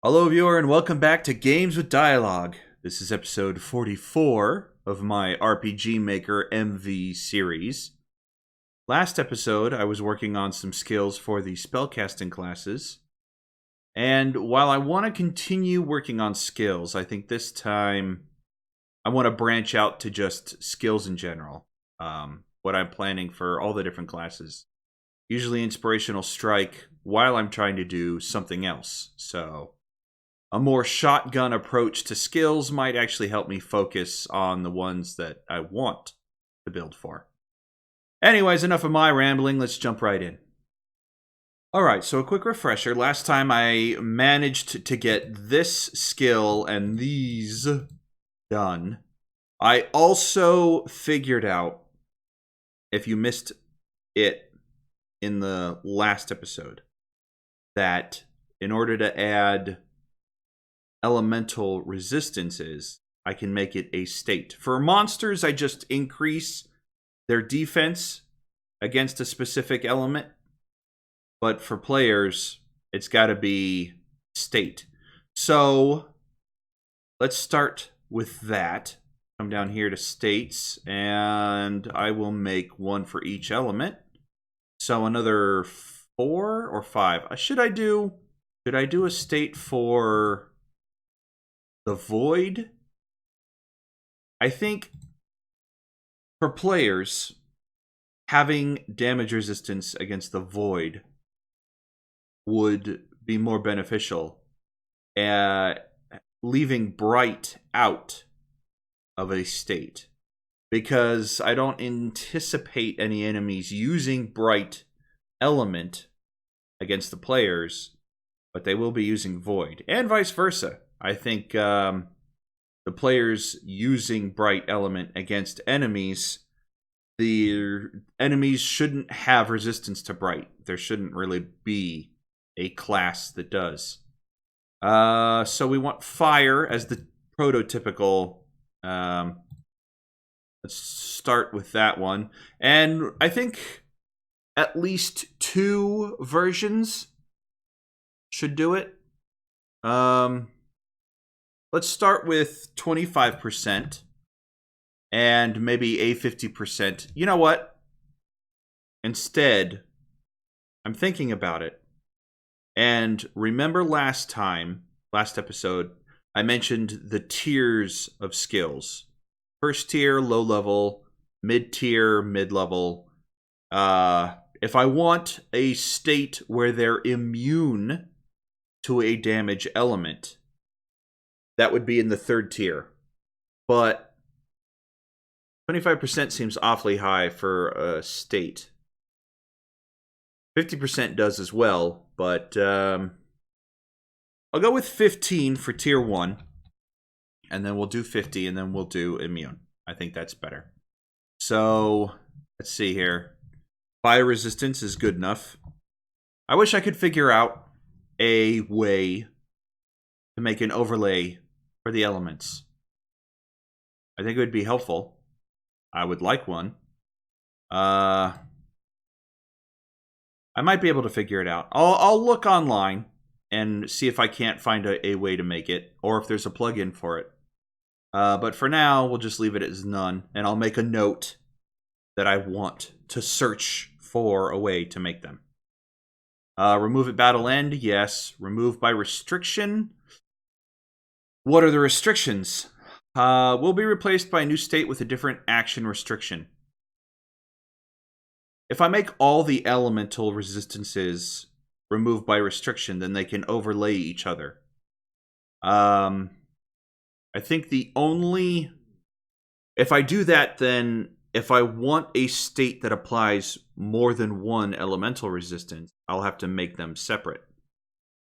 Hello, viewer, and welcome back to Games with Dialogue. This is episode 44 of my RPG Maker MV series. Last episode, I was working on some skills for the spellcasting classes. And while I want to continue working on skills, I think this time I want to branch out to just skills in general. What I'm planning for all the different classes. Usually Inspirational Strike while I'm trying to do something else. So a more shotgun approach to skills might actually help me focus on the ones that I want to build for. Anyways, enough of my rambling, let's jump right in. Alright, so a quick refresher. Last time I managed to get this skill and these done. I also figured out, if you missed it in the last episode, that in order to add elemental resistances, I can make it a state. For monsters, I just increase their defense against a specific element. But for players, it's got to be state. So let's start with that. Come down here to states, and I will make one for each element. So another 4 or 5. Should I do a state for the void? I think for players, having damage resistance against the void would be more beneficial. Leaving bright out of a state, because I don't anticipate any enemies using bright element against the players, but they will be using void, and vice versa. I think the players using bright element against enemies, the enemies shouldn't have resistance to bright. There shouldn't really be a class that does. So we want fire as the prototypical. Let's start with that one. And I think at least 2 versions should do it. Let's start with 25% and maybe a 50%. You know what? Instead, I'm thinking about it. And remember last episode, I mentioned the tiers of skills. First tier, low level, mid tier, mid level. If I want a state where they're immune to a damage element, that would be in the 3rd tier. But 25% seems awfully high for a state. 50% does as well, but I'll go with 15 for tier 1. And then we'll do 50, and then we'll do immune. I think that's better. So, let's see here. Fire resistance is good enough. I wish I could figure out a way to make an overlay for the elements. I think it would be helpful. I would like one. I might be able to figure it out. I'll look online and see if I can't find a way to make it, or if there's a plugin for it. But for now, we'll just leave it as none, and I'll make a note that I want to search for a way to make them. Remove at battle end, yes. Remove by restriction. What are the restrictions? Will be replaced by a new state with a different action restriction. If I make all the elemental resistances removed by restriction, then they can overlay each other. I think the only... If I do that, then if I want a state that applies more than one elemental resistance, I'll have to make them separate.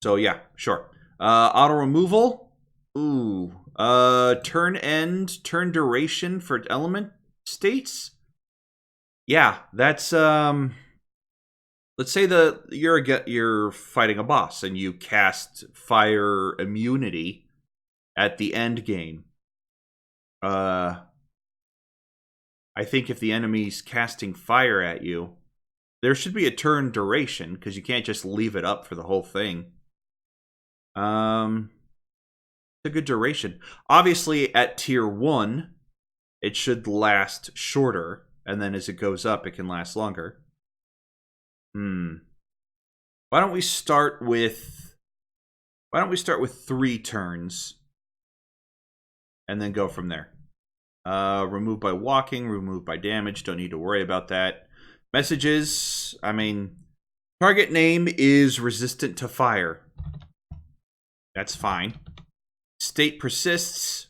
So yeah, sure. Auto removal. Ooh. Turn end, turn duration for element states. Yeah, that's let's say you're fighting a boss and you cast fire immunity at the end game. I think if the enemy's casting fire at you, there should be a turn duration, because you can't just leave it up for the whole thing. It's a good duration. Obviously, at tier 1, it should last shorter, and then as it goes up, it can last longer. Why don't we start with 3 turns, and then go from there? Remove by walking, remove by damage. Don't need to worry about that. Messages. I mean, target name is resistant to fire. That's fine. State persists.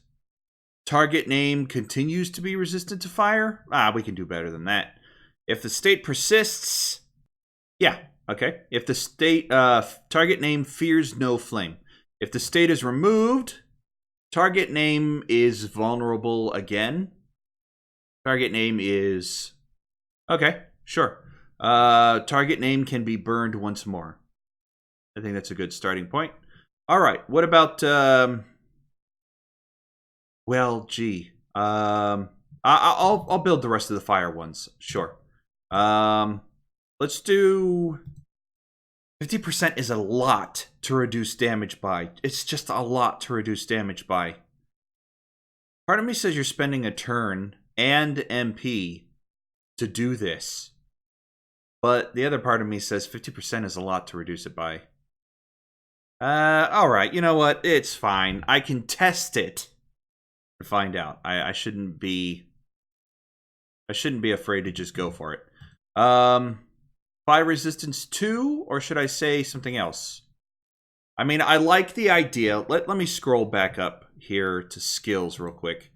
Target name continues to be resistant to fire. We can do better than that. If the state persists, yeah, okay. If the state target name fears no flame. If the state is removed, target name is vulnerable again. Target name is... Okay, sure. Target name can be burned once more. I think that's a good starting point. All right, what about... Well, gee. I'll build the rest of the fire ones. Sure. Let's do... 50% is a lot to reduce damage by. It's just a lot to reduce damage by. Part of me says you're spending a turn and MP to do this. But the other part of me says 50% is a lot to reduce it by. Alright, you know what? It's fine. I can test it to find out. I shouldn't be afraid to just go for it. Fire resistance 2, or should I say something else? I mean, I like the idea. Let me scroll back up here to skills real quick.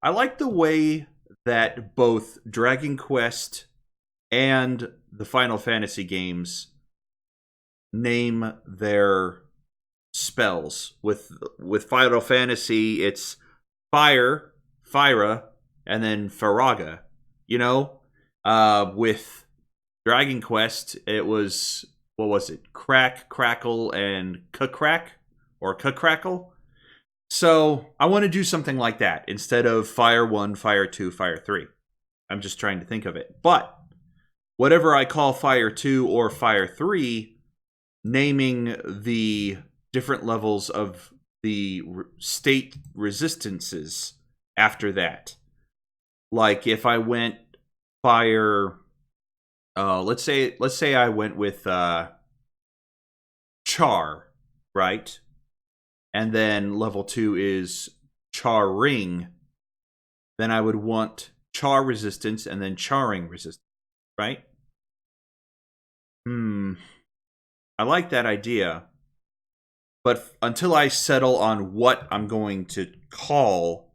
I like the way that both Dragon Quest and the Final Fantasy games name their spells. With Final Fantasy, it's Fire, Fyra, and then Firaga. You know? With Dragon Quest, it was, what was it? Crack, Crackle, and Crack? Or Crackle? So, I want to do something like that instead of Fire 1, Fire 2, Fire 3. I'm just trying to think of it. But, whatever I call Fire 2 or Fire 3, naming the different levels of the state resistances after that. Like, if I went Fire... let's say I went with Char, right? And then level 2 is Char Ring. Then I would want Char resistance and then Charring resistance, right? I like that idea. But until I settle on what I'm going to call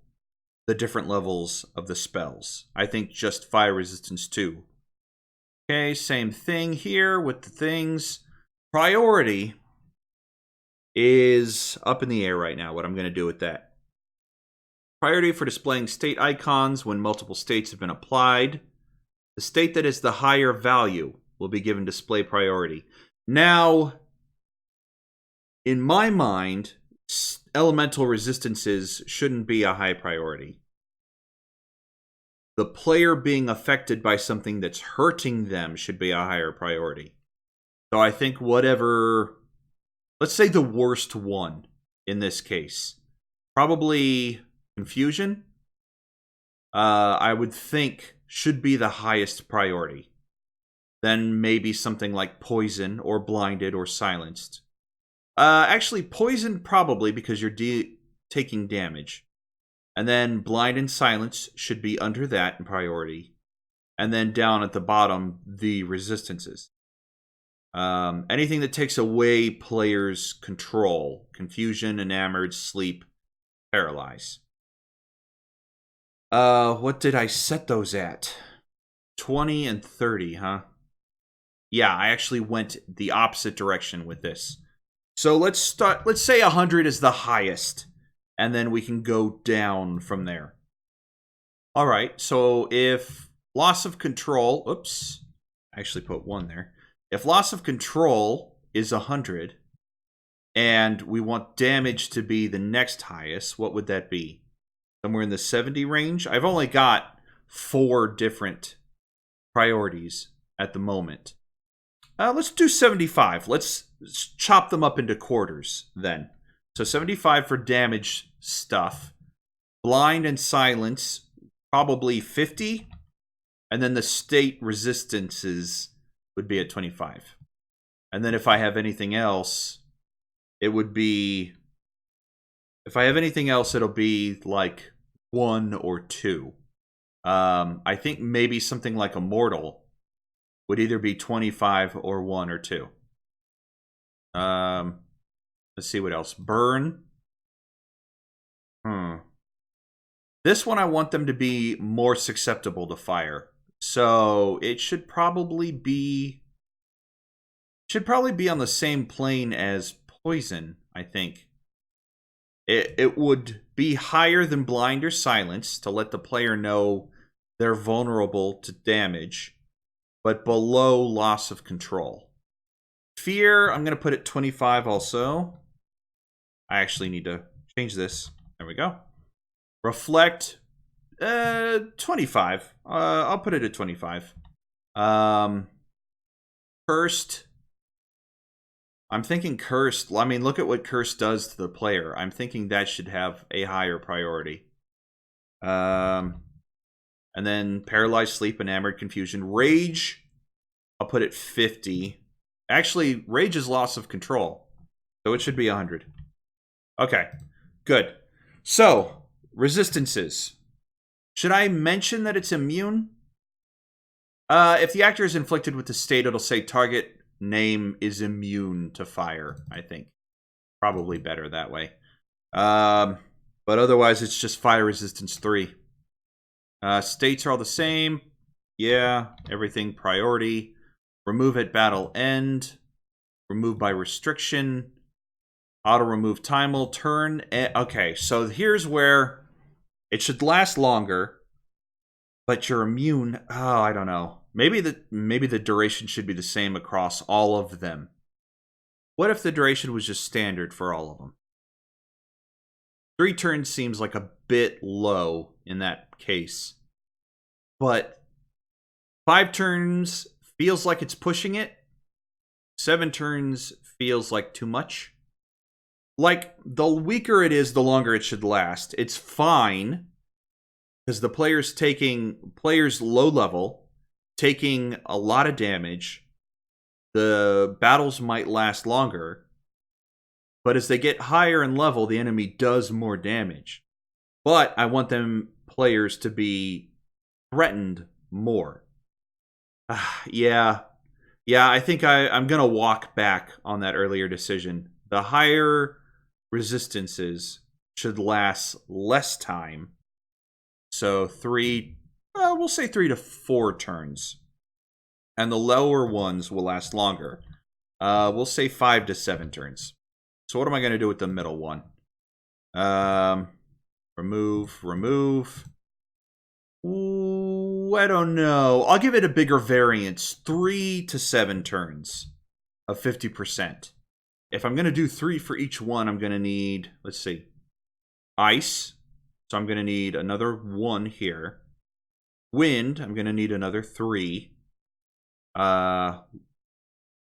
the different levels of the spells, I think just Fire Resistance 2. Okay, same thing here with the things. Priority is up in the air right now, what I'm going to do with that. Priority for displaying state icons when multiple states have been applied. The state that is the higher value will be given display priority. Now, in my mind, elemental resistances shouldn't be a high priority. The player being affected by something that's hurting them should be a higher priority. So I think whatever... Let's say the worst one in this case. Probably confusion. I would think should be the highest priority. Then maybe something like poison or blinded or silenced. Actually, poison probably because you're taking damage. And then blind and silence should be under that in priority. And then down at the bottom, the resistances. Anything that takes away players' control. Confusion, enamored, sleep, paralyze. What did I set those at? 20 and 30, huh? Yeah, I actually went the opposite direction with this. So let's say 100 is the highest. And then we can go down from there. Alright, so if loss of control... Oops. I actually put 1 there. If loss of control is 100, and we want damage to be the next highest, what would that be? Somewhere in the 70 range? I've only got 4 different priorities at the moment. Let's do 75. Let's chop them up into quarters, then. So 75 for damage stuff. Blind and silence, probably 50. And then the state resistances would be at 25. And then if I have anything else, it would be... If I have anything else, it'll be like 1 or 2. I think maybe something like Immortal would either be 25 or 1 or 2. Let's see what else. Burn. This one I want them to be more susceptible to fire. So it should probably be on the same plane as poison, I think. It would be higher than blind or silence to let the player know they're vulnerable to damage, but below loss of control. Fear, I'm going to put it 25 also. I actually need to change this. There we go. Reflect, 25. I'll put it at 25. Cursed. I'm thinking Cursed. I mean, look at what Cursed does to the player. I'm thinking that should have a higher priority. And then Paralyzed Sleep, Enamored Confusion. Rage, I'll put it 50. Actually, Rage is loss of control, so it should be 100. Okay, good. So, resistances. Should I mention that it's immune? If the actor is inflicted with the state, it'll say target name is immune to fire, I think. Probably better that way. But otherwise, it's just fire resistance 3. States are all the same. Yeah, everything priority. Remove at battle end. Remove by restriction. Auto remove time will turn. Okay, so here's where it should last longer, but you're immune. Oh, I don't know. Maybe the duration should be the same across all of them. What if the duration was just standard for all of them? 3 turns seems like a bit low in that case. But 5 turns feels like it's pushing it. 7 turns feels like too much. Like, the weaker it is, the longer it should last. It's fine, because the player's low level, taking a lot of damage, the battles might last longer, but as they get higher in level, the enemy does more damage. But I want them players to be threatened more. Yeah, I think I'm going to walk back on that earlier decision. The higher resistances should last less time. So we'll say 3 to 4 turns. And the lower ones will last longer. We'll say 5 to 7 turns. So what am I going to do with the middle one? Remove. Ooh, I don't know. I'll give it a bigger variance. 3 to 7 turns of 50%. If I'm going to do 3 for each one, I'm going to need, let's see, Ice. So I'm going to need another 1 here. Wind, I'm going to need another 3.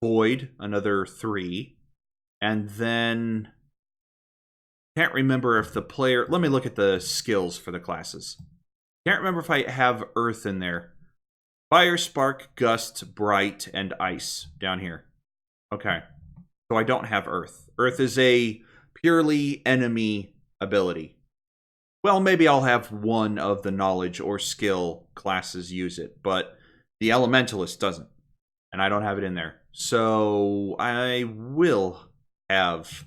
Void, another 3. And then, can't remember if the player, let me look at the skills for the classes. Can't remember if I have Earth in there. Fire, Spark, Gust, Bright, and Ice down here. Okay. So I don't have Earth. Earth is a purely enemy ability. Well, maybe I'll have one of the knowledge or skill classes use it, but the Elementalist doesn't. And I don't have it in there. So I will have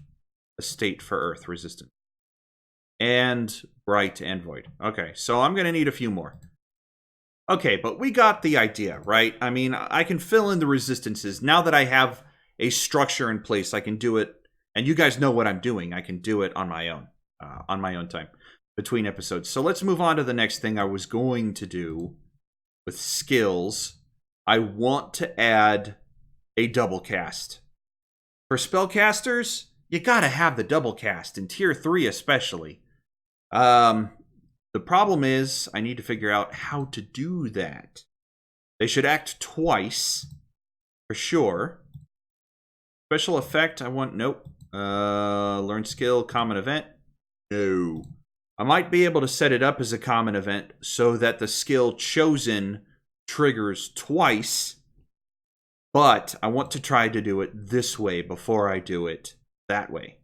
a state for Earth resistance. And Bright and Void. Okay, so I'm going to need a few more. Okay, but we got the idea, right? I mean, I can fill in the resistances. Now that I have a structure in place, I can do it. And you guys know what I'm doing. I can do it on my own time between episodes. So let's move on to the next thing I was going to do with skills. I want to add a double cast. For spellcasters, you gotta have the double cast, in tier 3 especially. The problem is, I need to figure out how to do that. They should act twice, for sure. Special effect, nope. Learn skill, common event. No. I might be able to set it up as a common event so that the skill chosen triggers twice, but I want to try to do it this way before I do it that way.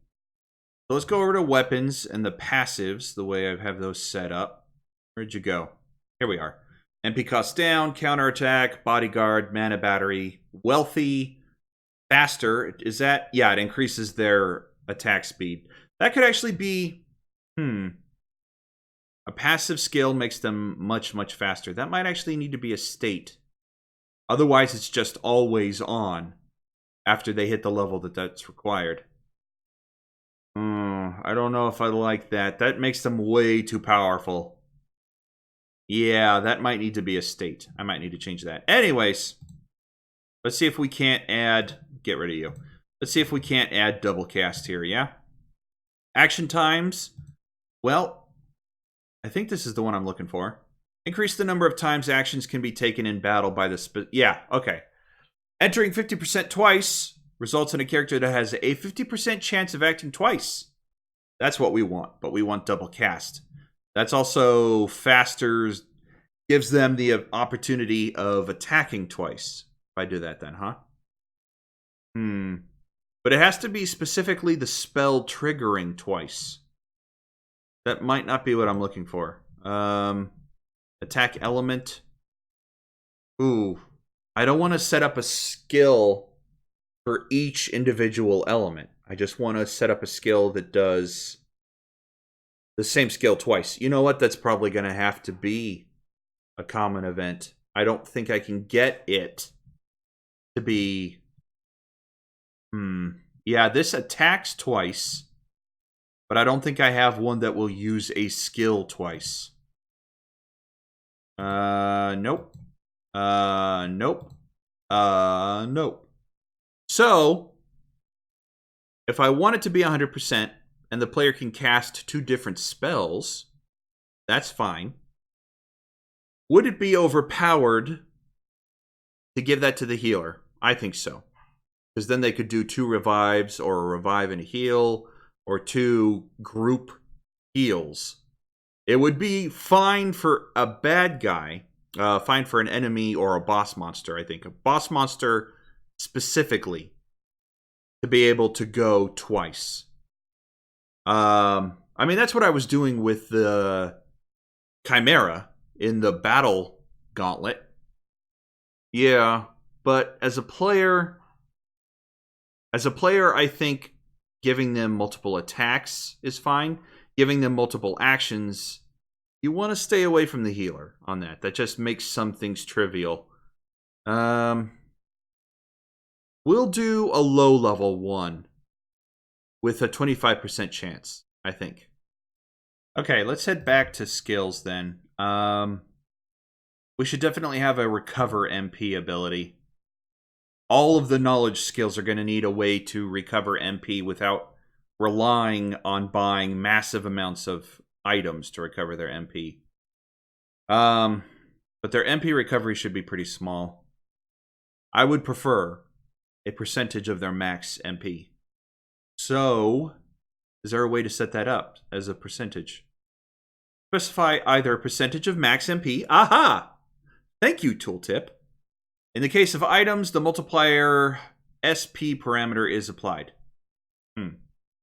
So let's go over to weapons and the passives, the way I have those set up. Where'd you go? Here we are. MP cost down, counterattack, bodyguard, mana battery, wealthy, faster. Is that? Yeah, it increases their attack speed. That could actually be... A passive skill makes them much, much faster. That might actually need to be a state. Otherwise, it's just always on after they hit the level that's required. I don't know if I like that. That makes them way too powerful. Yeah, that might need to be a state. I might need to change that. Anyways, let's see if we can't add... Get rid of you. Let's see if we can't add double cast here, yeah? Action times. Well, I think this is the one I'm looking for. Increase the number of times actions can be taken in battle by the... Yeah, okay. Entering 50% twice results in a character that has a 50% chance of acting twice. That's what we want, but we want double cast. That's also faster, gives them the opportunity of attacking twice. If I do that then, huh? But it has to be specifically the spell triggering twice. That might not be what I'm looking for. Attack element. Ooh. I don't want to set up a skill for each individual element. I just want to set up a skill that does the same skill twice. You know what? That's probably going to have to be a common event. I don't think I can get it to be... Yeah, this attacks twice, but I don't think I have one that will use a skill twice. Nope. Nope. Nope. So, if I want it to be 100%, and the player can cast 2 different spells, that's fine. Would it be overpowered to give that to the healer? I think so. Because then they could do 2 revives, or a revive and a heal, or 2 group heals. It would be fine for a bad guy, fine for an enemy or a boss monster, I think. A boss monster specifically to be able to go twice. I mean, that's what I was doing with the Chimera in the battle gauntlet. Yeah, but as a player, I think giving them multiple attacks is fine. Giving them multiple actions, you want to stay away from the healer on that. That just makes some things trivial. We'll do a low level one with a 25% chance, I think. Okay, let's head back to skills then. We should definitely have a recover MP ability. All of the knowledge skills are going to need a way to recover MP without relying on buying massive amounts of items to recover their MP. But their MP recovery should be pretty small. I would prefer a percentage of their max MP. So, is there a way to set that up as a percentage? Specify either a percentage of max MP. Aha! Thank you, tooltip. In the case of items, the multiplier SP parameter is applied.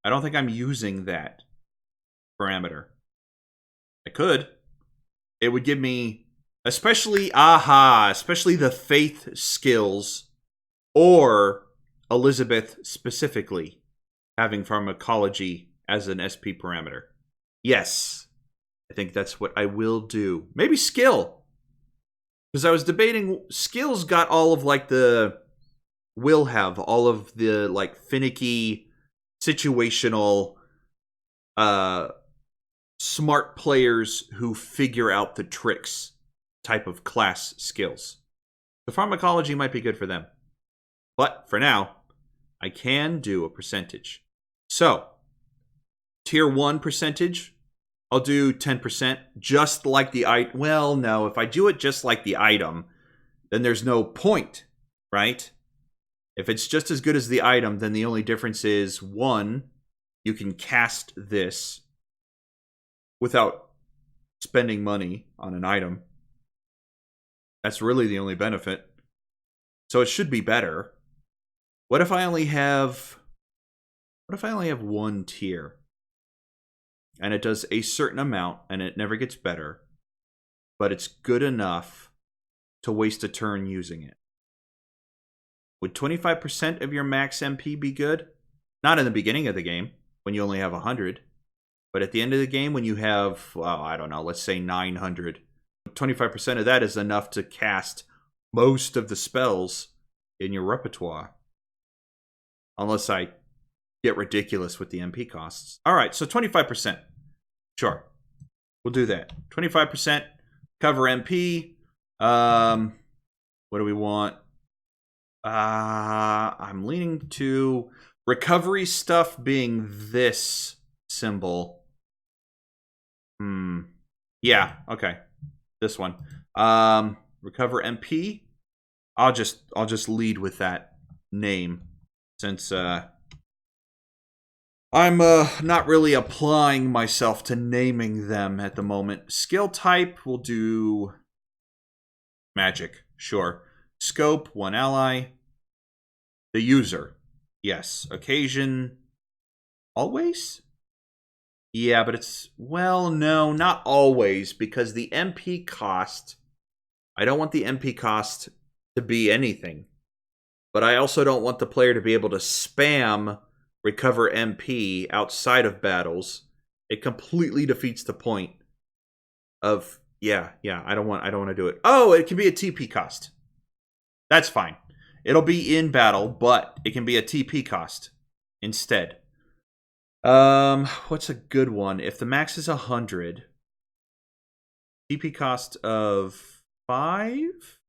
I don't think I'm using that parameter. I could. It would give me, especially the faith skills, or Elizabeth specifically, having pharmacology as an SP parameter. Yes, I think that's what I will do. Maybe skill. Because I was debating, skills got all of like the, will have all of the like finicky, situational, smart players who figure out the tricks type of class skills. The pharmacology might be good for them. But for now, I can do a percentage. So, tier 1 percentage, I'll do 10%, just like the item. Well, no, if I do it just like the item, then there's no point, right? If it's just as good as the item, then the only difference is, one, you can cast this without spending money on an item. That's really the only benefit. So it should be better. What if I only have one tier? And it does a certain amount, and it never gets better, but it's good enough to waste a turn using it. Would 25% of your max MP be good? Not in the beginning of the game, when you only have 100. But at the end of the game, when you have, well, I don't know, let's say 900. 25% of that is enough to cast most of the spells in your repertoire. Unless I get ridiculous with the MP costs. Alright, so 25%. Sure. We'll do that. 25% cover MP. What do we want? I'm leaning to recovery stuff being this symbol. Yeah, okay. This one. Recover MP. I'll just lead with that name since I'm not really applying myself to naming them at the moment. Skill type, we'll do magic, sure. Scope, one ally. The user, yes. Occasion, always? Yeah, but it's, well, no, not always, because the MP cost, I don't want the MP cost to be anything. But I also don't want the player to be able to spam recover MP outside of battles. It completely defeats the point of, yeah, I don't want to do it. Oh, it can be a TP cost. That's fine. It'll be in battle, but it can be a TP cost instead. What's a good one? If the max is 100, TP cost of 5?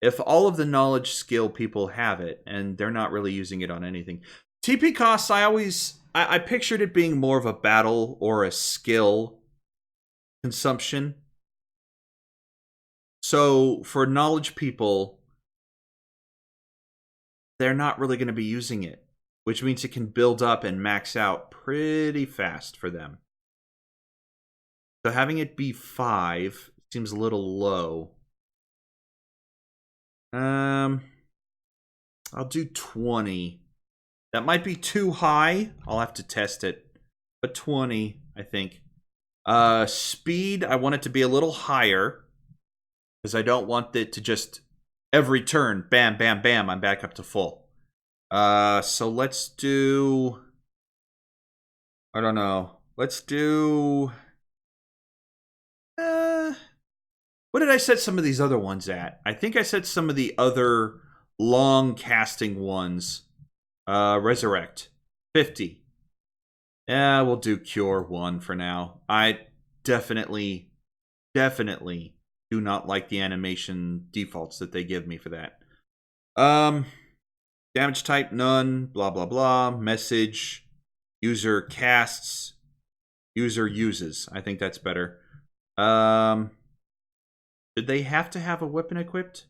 If all of the knowledge skill people have it, and they're not really using it on anything. TP costs, I pictured it being more of a battle or a skill consumption. So, for knowledge people, they're not really going to be using it, which means it can build up and max out pretty fast for them. So having it be 5 seems a little low. I'll do 20. That might be too high. I'll have to test it. But 20, I think. Speed, I want it to be a little higher. Because I don't want it to just, every turn, bam, bam, bam, I'm back up to full. So let's do, I don't know. Let's do, what did I set some of these other ones at? I think I set some of the other long casting ones. Resurrect. 50. Yeah, we'll do Cure 1 for now. I definitely do not like the animation defaults that they give me for that. Damage type, none. Blah, blah, blah. Message. User casts. User uses. I think that's better. Did they have to have a weapon equipped?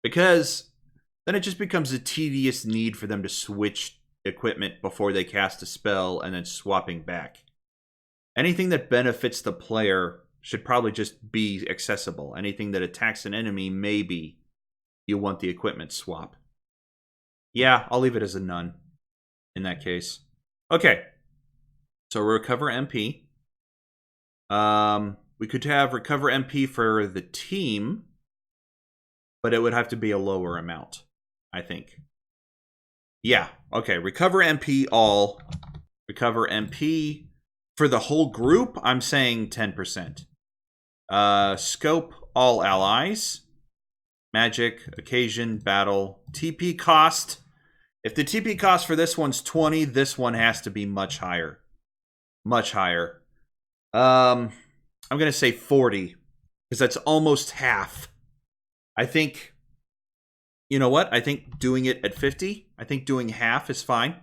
Because then it just becomes a tedious need for them to switch equipment before they cast a spell and then swapping back. Anything that benefits the player should probably just be accessible. Anything that attacks an enemy, maybe you want the equipment swap. Yeah, I'll leave it as a none in that case. Okay. So recover MP. We could have recover MP for the team, but it would have to be a lower amount, I think. Yeah, okay. Recover MP all. Recover MP. For the whole group, I'm saying 10%. Scope, all allies. Magic, occasion, battle. TP cost. If the TP cost for this one's 20, this one has to be much higher. Much higher. I'm going to say 40, because that's almost half. I think, you know what? I think doing it at 50, I think doing half is fine.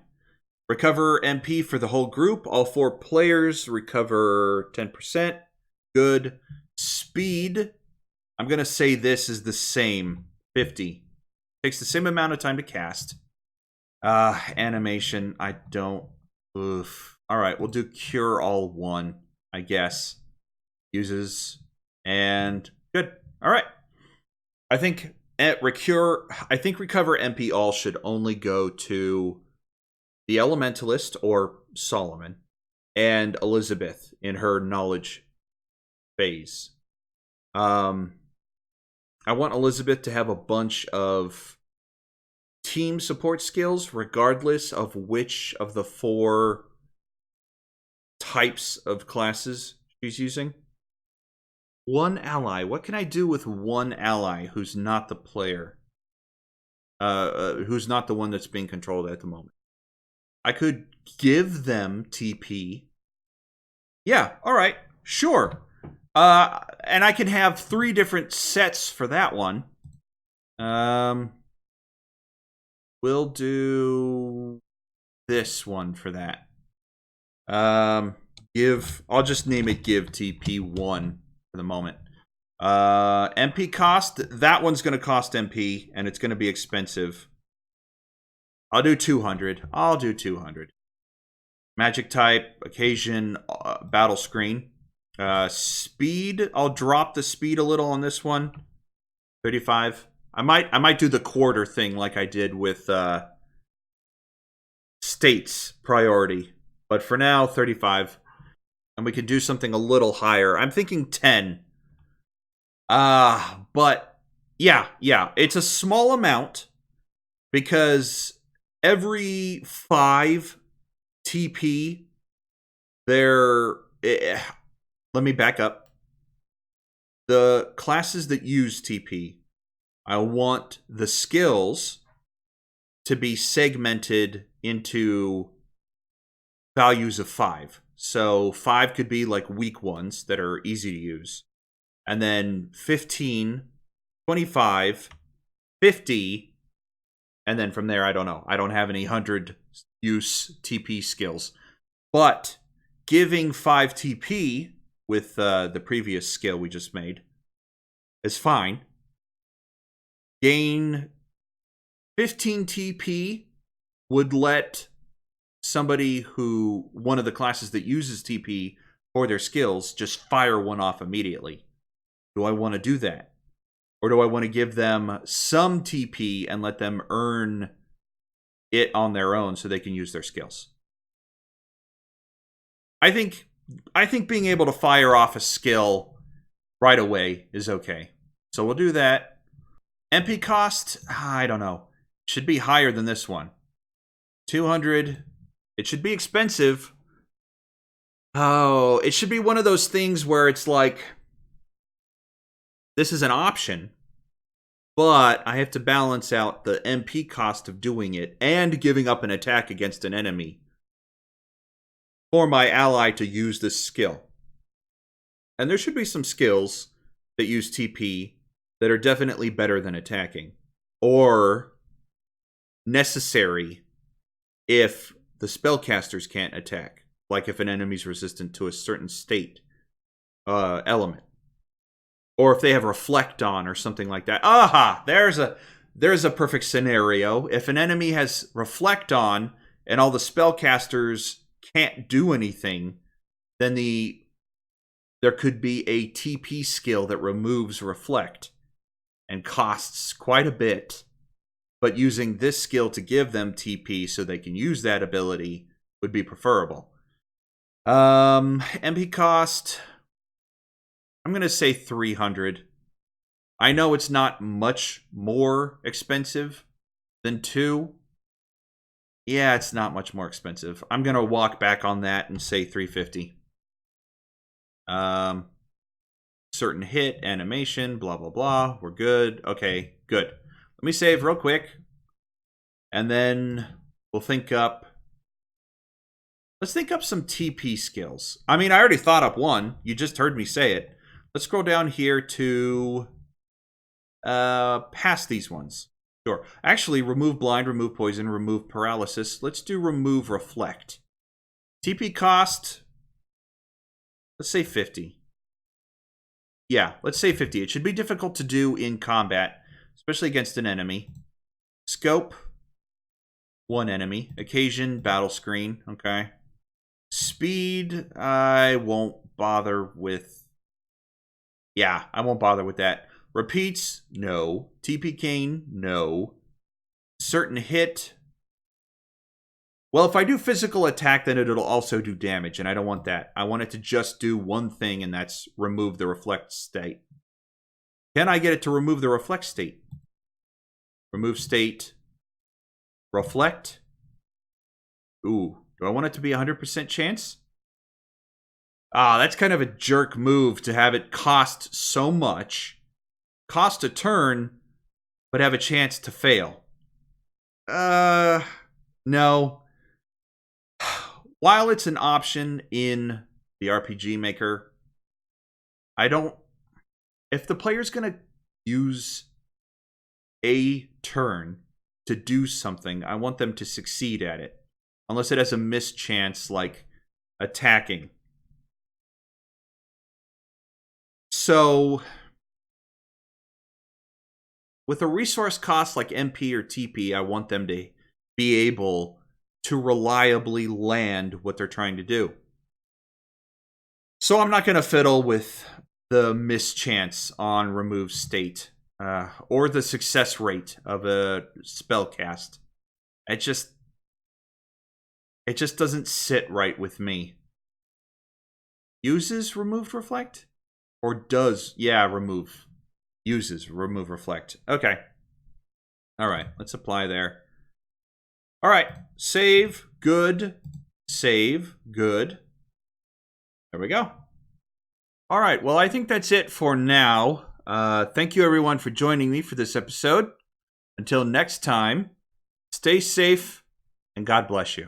Recover MP for the whole group. All 4 players recover 10%. Good. Speed, I'm going to say this is the same, 50. Takes the same amount of time to cast. Animation, I don't... Oof. Alright, we'll do Cure All 1, I guess. Uses... And... Good. Alright. I think Recover MP All should only go to the Elementalist, or Solomon, and Elizabeth in her knowledge phase. I want Elizabeth to have a bunch of team support skills, regardless of which of the 4 types of classes she's using. One ally. What can I do with one ally who's not the player? Who's not the one that's being controlled at the moment? I could give them TP. Yeah, alright. Sure. And I can have 3 different sets for that one. We'll do this one for that. I'll just name it Give TP1 for the moment. MP cost, that one's going to cost MP, and it's going to be expensive. I'll do 200. I'll do 200. Magic type, occasion, battle screen. Speed, I'll drop the speed a little on this one. 35. I might do the quarter thing like I did with states priority. But for now, 35. And we could do something a little higher. I'm thinking 10. But yeah, it's a small amount because every 5 TP, let me back up. The classes that use TP, I want the skills to be segmented into values of 5. So 5 could be like weak ones that are easy to use. And then 15, 25, 50, and then from there, I don't know. I don't have any 100 use TP skills. But giving 5 TP with the previous skill we just made is fine. Gain 15 TP would let somebody who, one of the classes that uses TP for their skills, just fire one off immediately. Do I want to do that? Or do I want to give them some TP and let them earn it on their own so they can use their skills? I think being able to fire off a skill right away is okay. So we'll do that. MP cost, I don't know. Should be higher than this one. 200. It should be expensive. Oh, it should be one of those things where it's like, this is an option, but I have to balance out the MP cost of doing it and giving up an attack against an enemy for my ally to use this skill. And there should be some skills that use TP that are definitely better than attacking, or necessary if the spellcasters can't attack, like if an enemy's resistant to a certain state element. Or if they have Reflect on or something like that. Aha! There's a perfect scenario. If an enemy has Reflect on and all the spellcasters can't do anything, then there could be a TP skill that removes Reflect and costs quite a bit. But using this skill to give them TP so they can use that ability would be preferable. MP cost, I'm going to say 300. I know it's not much more expensive than 2. Yeah, it's not much more expensive. I'm going to walk back on that and say 350. Certain hit, animation, blah, blah, blah. We're good. Okay, good. Let me save real quick. And then we'll think up. Let's think up some TP skills. I mean, I already thought up one. You just heard me say it. Let's scroll down here to past these ones. Sure. Actually, remove blind, remove poison, remove paralysis. Let's do remove reflect. TP cost, let's say 50. Yeah, let's say 50. It should be difficult to do in combat, especially against an enemy. Scope, 1 enemy. Occasion, battle screen. Okay. Speed, I won't bother with. Yeah, I won't bother with that. Repeats, no. TP Cane, no. Certain hit. Well, if I do physical attack, then it'll also do damage, and I don't want that. I want it to just do one thing, and that's remove the reflect state. Can I get it to remove the reflect state? Remove state. Reflect. Ooh, do I want it to be 100% chance? Ah, that's kind of a jerk move to have it cost so much, cost a turn, but have a chance to fail. No. While it's an option in the RPG Maker, I don't... If the player's going to use a turn to do something, I want them to succeed at it. Unless it has a mischance, like attacking. So, with a resource cost like MP or TP, I want them to be able to reliably land what they're trying to do. So I'm not going to fiddle with the mischance on remove state or the success rate of a spell cast. It just doesn't sit right with me. Uses removed reflect? Or does, yeah, remove. Uses remove reflect. Okay. All right, let's apply there. All right, save, good, save, good. There we go. All right, well, I think that's it for now. Thank you, everyone, for joining me for this episode. Until next time, stay safe, and God bless you.